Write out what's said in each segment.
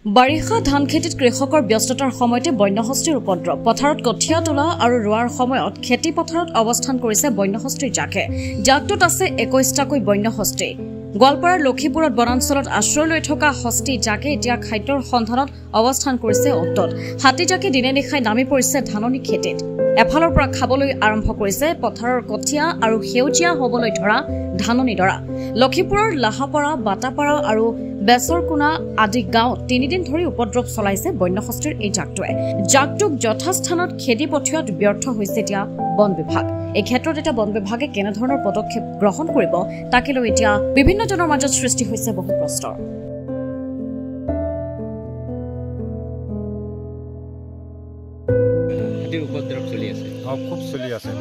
বাৰিষা ধান খেতিত কৃষকৰ ব্যস্ততাৰ সময়তে বন্যহস্তীৰ উপদ্ৰৱ পথাৰত কঠীয়া তোলা আৰু ৰোৱাৰ সময়ত খেতি পথাৰত অৱস্থান কৰিছে বন্যহস্তীৰ জাকে জাকটোত আছে 21টাকৈ বন্যহস্তী গোৱালপাৰাৰ লক্ষীপুৰত বনাঞ্চলত আশ্ৰয় লৈ থকা হস্তী জাকে এতিয়া খাদ্যৰ সন্ধানত অৱস্থান কৰিছে অট্টত হাতী জাকে দিনে নিশাই নামি পৰিছে ধাননি খেতিত এফালৰ পৰা খাবলৈ আৰম্ভ কৰিছে পথাৰৰ কঠীয়া আৰু হেউজীয়া হ'বলৈ ধৰা ধাননি দৰা লক্ষীপুৰৰ লাহাপাৰা বাটাপাৰা আৰু বেসৰকুনা আদি গাঁৱত 3 দিন ধৰি উপদ্ৰৱ চলাইছে বন্যহস্তীৰ এই জাকটোৱে জাকটোক যথাস্থানত খেদি পঠিওৱাত ব্যৰ্থ হৈছে এতিয়া বন বিভাগ এই ক্ষেত্ৰত এটা বন বিভাগে কেনে ধৰণৰ পদক্ষেপ গ্ৰহণ কৰিব তাকে লৈ এতিয়া বিভিন্ন জনৰ মাজত সৃষ্টি হৈছে বহু প্ৰশ্ন উপদ্ৰৱ চলি আছে খুব চলি আছে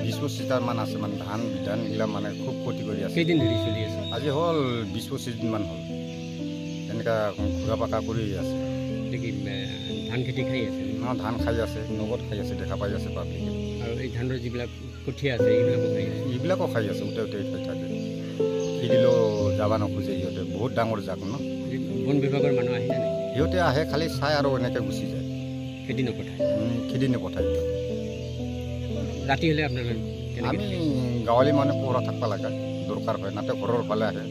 20-25 মান আছে মানে ধান বিধান গিলা মানে খুব ক্ষতি কৰি আছে কেইদিন ধৰি চলি আছে আজি হল 20-25 দিন মান হল এনেকা ঘুৰা পাকা কৰি আছে দেখি ধান খেতি খাই আছে ধান খাই আছে নগদ খাই আছে দেখা পাই আছে পাব্লিকে আৰু এই ধানৰ যিবিলাক কঠীয়া আছে এইবিলাকো খাই আছে উঠে উঠে খাই থাকে খেদিলেও যাব নোখোজে সিহঁতে বহুত ডাঙৰ জাক ন বন বিভাগৰ মানুহ আহে নাই সিহঁতে আহে খালি চাই আৰু এনেকৈ গুচি যায় খেদি নপঠায় ৰাতি হ'লে আপোনালোকে আমি গাঁৱলী মানুহ পঢ়া থাকিব লাগে দৰকাৰ হয় নাতে ঘৰৰ ফালে আহে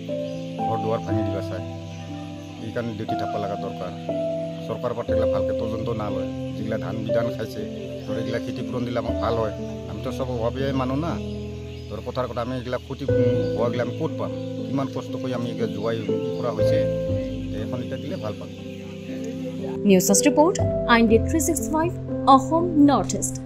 ঘৰ দুৱাৰ ভাঙি দিব চায় এইকাৰণে ডিউটি থাকিব লগা দৰকাৰ চৰকাৰৰ পৰা থাকিলে ভালকৈ তদন্ত নালয় যিগিলা ধান বিধান খাইছে ধৰ এইগিলা খেতিপূৰণ দিলে আমাক ভাল হয় আমিতো চব অভাৱীয়াই মানুহ না ধৰ কথাৰ কথা আমি এইগিলা ক্ষতি হোৱাগিলা আমি ক'ত পাম কিমান কষ্ট কৰি আমি এইগিলা যোগাই কৰা হৈছে এখন এতিয়া দিলে ভাল পাম news report IND 365 Assam north east